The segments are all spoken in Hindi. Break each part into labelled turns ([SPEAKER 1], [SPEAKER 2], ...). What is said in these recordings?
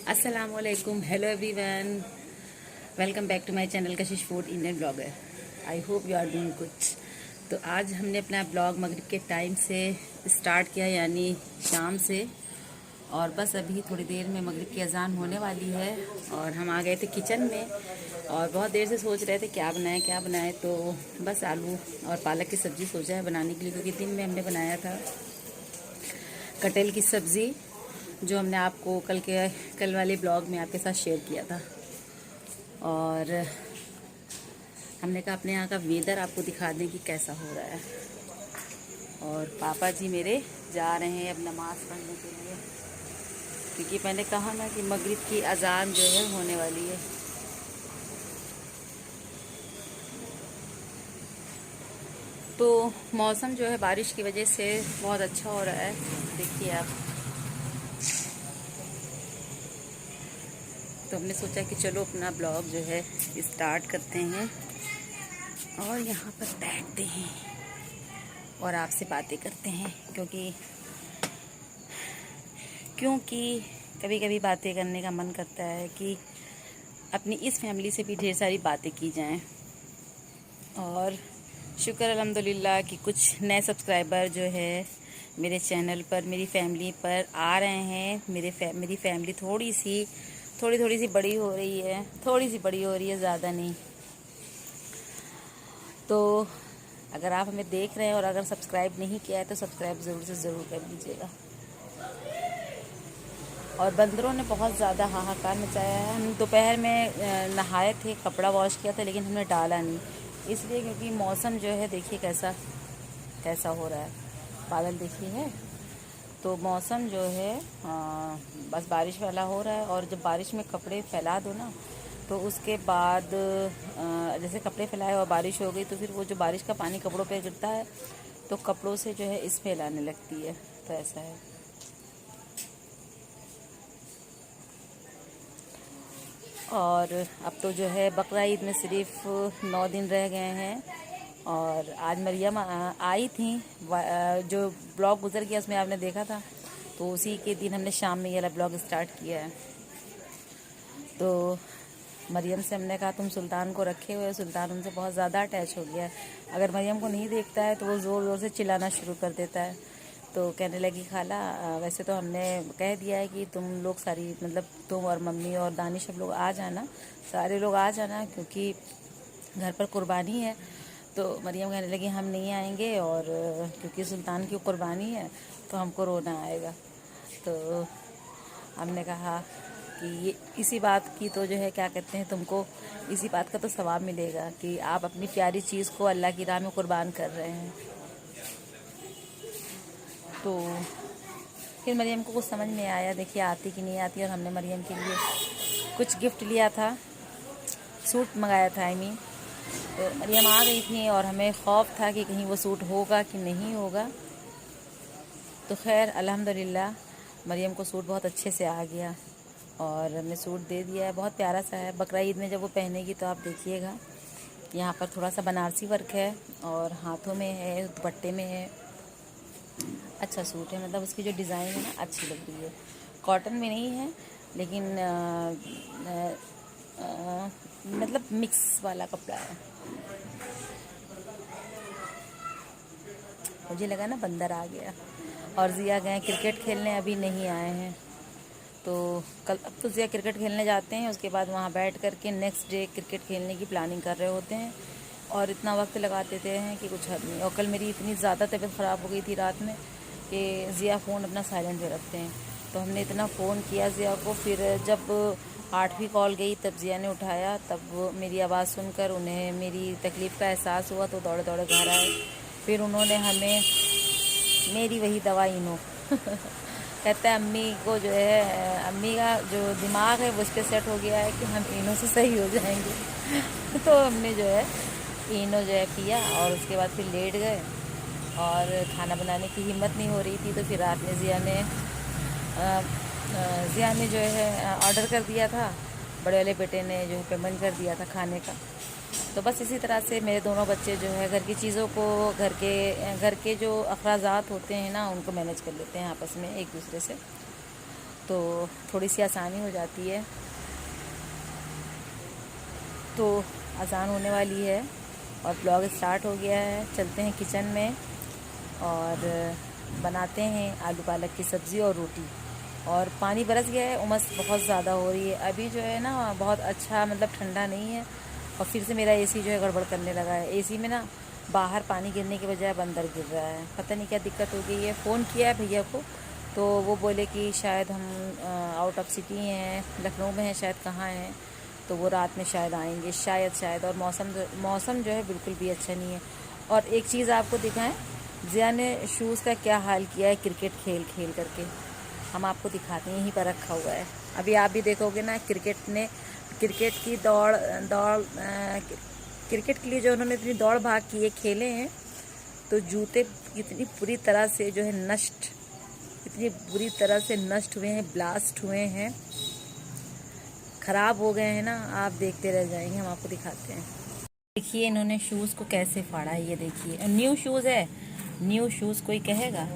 [SPEAKER 1] अस्सलामुअलैकुम, hello everyone, welcome back to my channel Kashish Food Indian blogger. I hope you are doing good. तो आज हमने अपना ब्लॉग मगरिब के टाइम से स्टार्ट किया, यानी शाम से, और बस अभी थोड़ी देर में मगरिब की अजान होने वाली है। और हम आ गए थे किचन में और बहुत देर से सोच रहे थे क्या बनाएं। तो बस आलू और पालक की सब्ज़ी सोचा है बनाने के लिए, क्योंकि दिन में हमने बनाया था कटहल की सब्ज़ी, जो हमने आपको कल वाले ब्लॉग में आपके साथ शेयर किया था। और हमने कहा अपने यहाँ का वेदर आपको दिखा दें कि कैसा हो रहा है। और पापा जी मेरे जा रहे हैं अब नमाज़ पढ़ने के लिए, क्योंकि मैंने कहा ना कि मगरिब की अजान जो है होने वाली है। तो मौसम जो है बारिश की वजह से बहुत अच्छा हो रहा है, देखिए आप। तो हमने सोचा कि चलो अपना ब्लॉग जो है स्टार्ट करते हैं और यहाँ पर बैठते हैं और आपसे बातें करते हैं, क्योंकि कभी कभी बातें करने का मन करता है कि अपनी इस फैमिली से भी ढेर सारी बातें की जाएं। और शुक्र अल्हम्दुलिल्लाह कि कुछ नए सब्सक्राइबर जो है मेरे चैनल पर, मेरी फैमिली पर आ रहे हैं। मेरी फैमिली थोड़ी सी बड़ी हो रही है, ज़्यादा नहीं। तो अगर आप हमें देख रहे हैं और अगर सब्सक्राइब नहीं किया है तो सब्सक्राइब ज़रूर से ज़रूर कर लीजिएगा। और बंदरों ने बहुत ज़्यादा हाहाकार मचाया है। हम दोपहर में नहाए थे, कपड़ा वॉश किया था, लेकिन हमने डाला नहीं, इसलिए क्योंकि मौसम जो है देखिए कैसा कैसा हो रहा है, बादल देखिए है। तो मौसम जो है बस बारिश वाला हो रहा है। और जब बारिश में कपड़े फैला दो ना, तो उसके बाद जैसे कपड़े फैलाए और बारिश हो गई, तो फिर वो जो बारिश का पानी कपड़ों पे गिरता है तो कपड़ों से जो है स्मेल आने लगती है। तो ऐसा है। और अब तो जो है बकरा ईद में सिर्फ 9 दिन रह गए हैं। और आज मरियम आई थी, जो ब्लॉग गुजर गया उसमें आपने देखा था, तो उसी के दिन हमने शाम में ये वाला ब्लॉग स्टार्ट किया है। तो मरियम से हमने कहा तुम सुल्तान को रखे हुए हो, सुल्तान उनसे बहुत ज़्यादा अटैच हो गया है। अगर मरियम को नहीं देखता है तो वो ज़ोर ज़ोर से चिल्लाना शुरू कर देता है। तो कहने लगी खाला, वैसे तो हमने कह दिया है कि तुम लोग सारी, मतलब तुम और मम्मी और दानिश सब लोग आ जाना, सारे लोग आ जाना, क्योंकि घर पर कुर्बानी है। तो मरियम कहने लगी हम नहीं आएंगे, और क्योंकि सुल्तान की कुर्बानी है तो हमको रोना आएगा। तो हमने कहा कि ये इसी बात की तो जो है क्या कहते हैं, तुमको इसी बात का तो सवाब मिलेगा कि आप अपनी प्यारी चीज़ को अल्लाह की राह में कुर्बान कर रहे हैं। तो फिर मरियम को कुछ समझ में आया, देखिए आती कि नहीं आती। और हमने मरियम के लिए कुछ गिफ्ट लिया था, सूट मंगाया था तो मरियम आ गई थी और हमें खौफ था कि कहीं वो सूट होगा कि नहीं होगा। तो खैर अल्हम्दुलिल्लाह मरियम को सूट बहुत अच्छे से आ गया और हमने सूट दे दिया है। बहुत प्यारा सा है। बकरा ईद में जब वो पहनेगी तो आप देखिएगा, यहाँ पर थोड़ा सा बनारसी वर्क है और हाथों में है, दुपट्टे में है। अच्छा सूट है, मतलब उसकी जो डिज़ाइन है ना अच्छी लग रही है। कॉटन में नहीं है, लेकिन मतलब मिक्स वाला कपड़ा है। मुझे लगा ना बंदर आ गया। और जिया गए क्रिकेट खेलने, अभी नहीं आए हैं। तो कल अब तो जिया क्रिकेट खेलने जाते हैं, उसके बाद वहाँ बैठ कर के नेक्स्ट डे क्रिकेट खेलने की प्लानिंग कर रहे होते हैं। और इतना वक्त लगा देते हैं कि कुछ हद नहीं। और कल मेरी इतनी ज़्यादा तबीयत ख़राब हो गई थी रात में कि जिया फ़ोन अपना साइलेंट पे रखते हैं। तो हमने इतना फ़ोन किया जिया को, फिर जब 8वीं कॉल गई तब जिया ने उठाया। तब मेरी आवाज़ सुनकर उन्हें मेरी तकलीफ़ का एहसास हुआ, तो दौड़े दौड़े घर आए। फिर उन्होंने हमें मेरी वही दवा इनो कहता है अम्मी को जो है, अम्मी का जो दिमाग है वो इस पर सेट हो गया है कि हम इनो से सही हो जाएंगे। तो हमने जो है इनो जो है पिया और उसके बाद फिर लेट गए। और खाना बनाने की हिम्मत नहीं हो रही थी, तो फिर रात में जिया ने जो है ऑर्डर कर दिया था। बड़े वाले बेटे ने जो है पेमेंट कर दिया था खाने का। तो बस इसी तरह से मेरे दोनों बच्चे जो है घर की चीज़ों को, घर के जो अखराजात होते हैं ना, उनको मैनेज कर लेते हैं आपस में एक दूसरे से। तो थोड़ी सी आसानी हो जाती है। तो अज़ान होने वाली है और ब्लॉग स्टार्ट हो गया है। चलते हैं किचन में और बनाते हैं आलू पालक की सब्ज़ी और रोटी। और पानी बरस गया है, उमस बहुत ज़्यादा हो रही है अभी जो है ना, बहुत अच्छा मतलब ठंडा नहीं है। और फिर से मेरा एसी जो है गड़बड़ करने लगा है। एसी में ना बाहर पानी गिरने के बजाय अब अंदर गिर रहा है, पता नहीं क्या दिक्कत हो गई है। फ़ोन किया है भैया को, तो वो बोले कि शायद हम आउट ऑफ सिटी हैं, लखनऊ में हैं शायद, कहाँ हैं, तो वो रात में शायद आएंगे, शायद। और मौसम जो है बिल्कुल भी अच्छा नहीं है। और एक चीज़ आपको दिखाएं, जिया ने शूज़ का क्या हाल किया है क्रिकेट खेल खेल करके। हम आपको दिखाते हैं, यहीं पर रखा हुआ है। अभी आप भी देखोगे ना, क्रिकेट की दौड़ क्रिकेट के लिए जो उन्होंने इतनी दौड़ भाग की है, खेले हैं, तो जूते इतनी बुरी तरह से जो है इतनी बुरी तरह से नष्ट हुए हैं, ब्लास्ट हुए हैं, ख़राब हो गए हैं ना। आप देखते रह जाएंगे, हम आपको दिखाते हैं। देखिए इन्होंने शूज़ को कैसे फाड़ा है, ये देखिए। न्यू शूज़ है, न्यू शूज़ कोई कहेगा।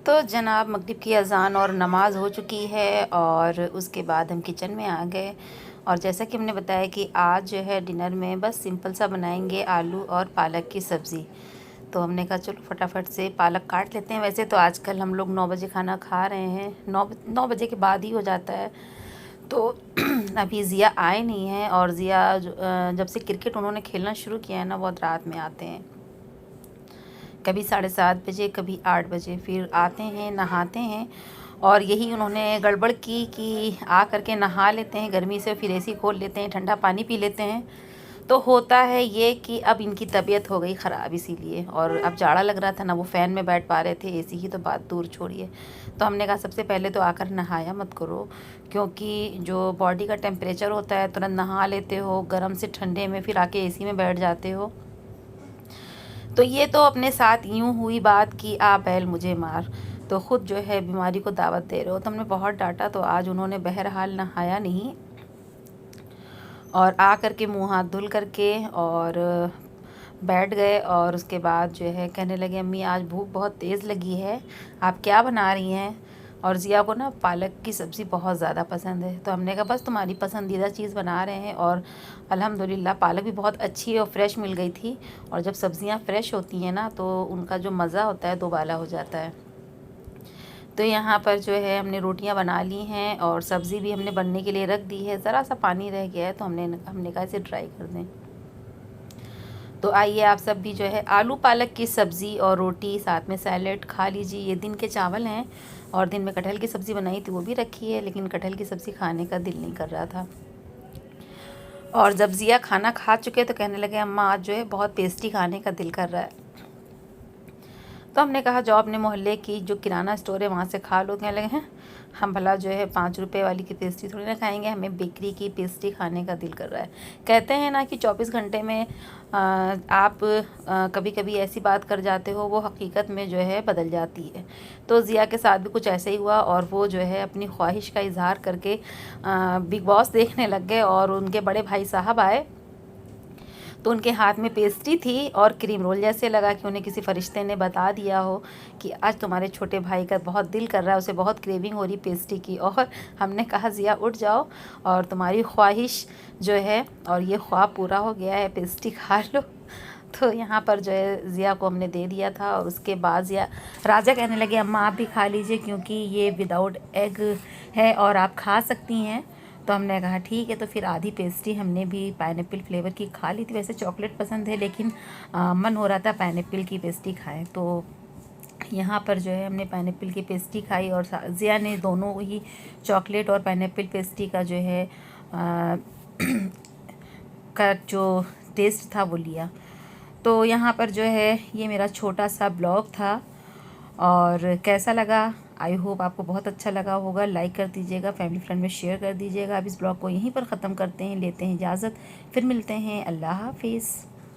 [SPEAKER 1] तो जनाब मगरिब की अज़ान और नमाज़ हो चुकी है और उसके बाद हम किचन में आ गए। और जैसा कि हमने बताया कि आज जो है डिनर में बस सिंपल सा बनाएंगे आलू और पालक की सब्ज़ी। तो हमने कहा चलो फटाफट से पालक काट लेते हैं। वैसे तो आजकल हम लोग 9 बजे खाना खा रहे हैं, 9 बजे के बाद ही हो जाता है। तो अभी ज़िया आए नहीं हैं, और ज़िया जब से क्रिकेट उन्होंने खेलना शुरू किया है ना, बहुत रात में आते हैं, कभी 7:30 बजे, कभी 8 बजे, फिर आते हैं, नहाते हैं। और यही उन्होंने गड़बड़ की कि आ करके नहा लेते हैं गर्मी से, फिर एसी खोल लेते हैं, ठंडा पानी पी लेते हैं। तो होता है ये कि अब इनकी तबीयत हो गई ख़राब इसीलिए। और अब जाड़ा लग रहा था ना, वो फ़ैन में बैठ पा रहे थे, एसी की तो बात दूर छोड़िए। तो हमने कहा सबसे पहले तो आकर नहाया मत करो, क्योंकि जो बॉडी का टेम्परेचर होता है, तुरंत नहा लेते हो गर्म से ठंडे में, फिर आके एसी में बैठ जाते हो। तो ये तो अपने साथ यूँ हुई बात कि आ बैल मुझे मार, तो ख़ुद जो है बीमारी को दावत दे रहे हो। तो हमने बहुत डांटा, तो आज उन्होंने बहरहाल नहाया नहीं, और आ करके मुँह हाथ धुल करके और बैठ गए। और उसके बाद जो है कहने लगे अम्मी आज भूख बहुत तेज़ लगी है, आप क्या बना रही हैं। और ज़िया को ना पालक की सब्ज़ी बहुत ज़्यादा पसंद है। तो हमने कहा बस तुम्हारी पसंदीदा चीज़ बना रहे हैं। और अल्हम्दुलिल्लाह पालक भी बहुत अच्छी और फ्रेश मिल गई थी। और जब सब्ज़ियाँ फ्रेश होती हैं ना, तो उनका जो मज़ा होता है दोबाला हो जाता है। तो यहाँ पर जो है हमने रोटियां बना ली हैं और सब्ज़ी भी हमने बनने के लिए रख दी है। ज़रा सा पानी रह गया है, तो हमने कहा इसे ड्राई कर दें। तो आइए आप सब भी जो है आलू पालक की सब्ज़ी और रोटी, साथ में सैलेड खा लीजिए। ये दिन के चावल हैं, और दिन में कटहल की सब्ज़ी बनाई थी, वो भी रखी है, लेकिन कटहल की सब्ज़ी खाने का दिल नहीं कर रहा था। और जब ज़िया खाना खा चुके तो कहने लगे अम्मा आज जो है बहुत पेस्ट्री खाने का दिल कर रहा है। तो हमने कहा जाओ अपने मोहल्ले की जो किराना स्टोर है वहाँ से खा लो। कहने लगे हैं हम भला जो है 5 रुपये वाली की पेस्ट्री थोड़ी ना खाएंगे, हमें बेकरी की पेस्ट्री खाने का दिल कर रहा है। कहते हैं ना कि 24 घंटे में आप कभी कभी ऐसी बात कर जाते हो, वो हकीकत में जो है बदल जाती है। तो ज़िया के साथ भी कुछ ऐसे ही हुआ, और वो जो है अपनी ख्वाहिश का इजहार करके बिग बॉस देखने लग गए। और उनके बड़े भाई साहब आए, तो उनके हाथ में पेस्ट्री थी और क्रीम रोल। जैसे लगा कि उन्हें किसी फरिश्ते ने बता दिया हो कि आज तुम्हारे छोटे भाई का बहुत दिल कर रहा है, उसे बहुत क्रेविंग हो रही पेस्ट्री की। और हमने कहा ज़िया उठ जाओ और तुम्हारी ख्वाहिश जो है और ये ख्वाब पूरा हो गया है, पेस्ट्री खा लो। तो यहाँ पर जो है ज़िया को हमने दे दिया था। और उसके बाद राजा कहने लगे अम्मा आप भी खा लीजिए, क्योंकि ये विदाउट एग है और आप खा सकती हैं। तो हमने कहा ठीक है। तो फिर आधी पेस्ट्री हमने भी पाइनएप्पल फ्लेवर की खा ली थी। वैसे चॉकलेट पसंद है, लेकिन मन हो रहा था पाइनएप्पल की पेस्ट्री खाएं। तो यहाँ पर जो है हमने पाइनएप्पल की पेस्ट्री खाई, और ज़िया ने दोनों ही चॉकलेट और पाइनएप्पल पेस्ट्री का जो है का जो टेस्ट था वो लिया। तो यहाँ पर जो है ये मेरा छोटा सा ब्लॉग था, और कैसा लगा, आई होप आपको बहुत अच्छा लगा होगा। लाइक कर दीजिएगा, फैमिली फ्रेंड में शेयर कर दीजिएगा। अब इस ब्लॉग को यहीं पर ख़त्म करते हैं, लेते हैं इजाज़त, फिर मिलते हैं। अल्लाह हाफिज़।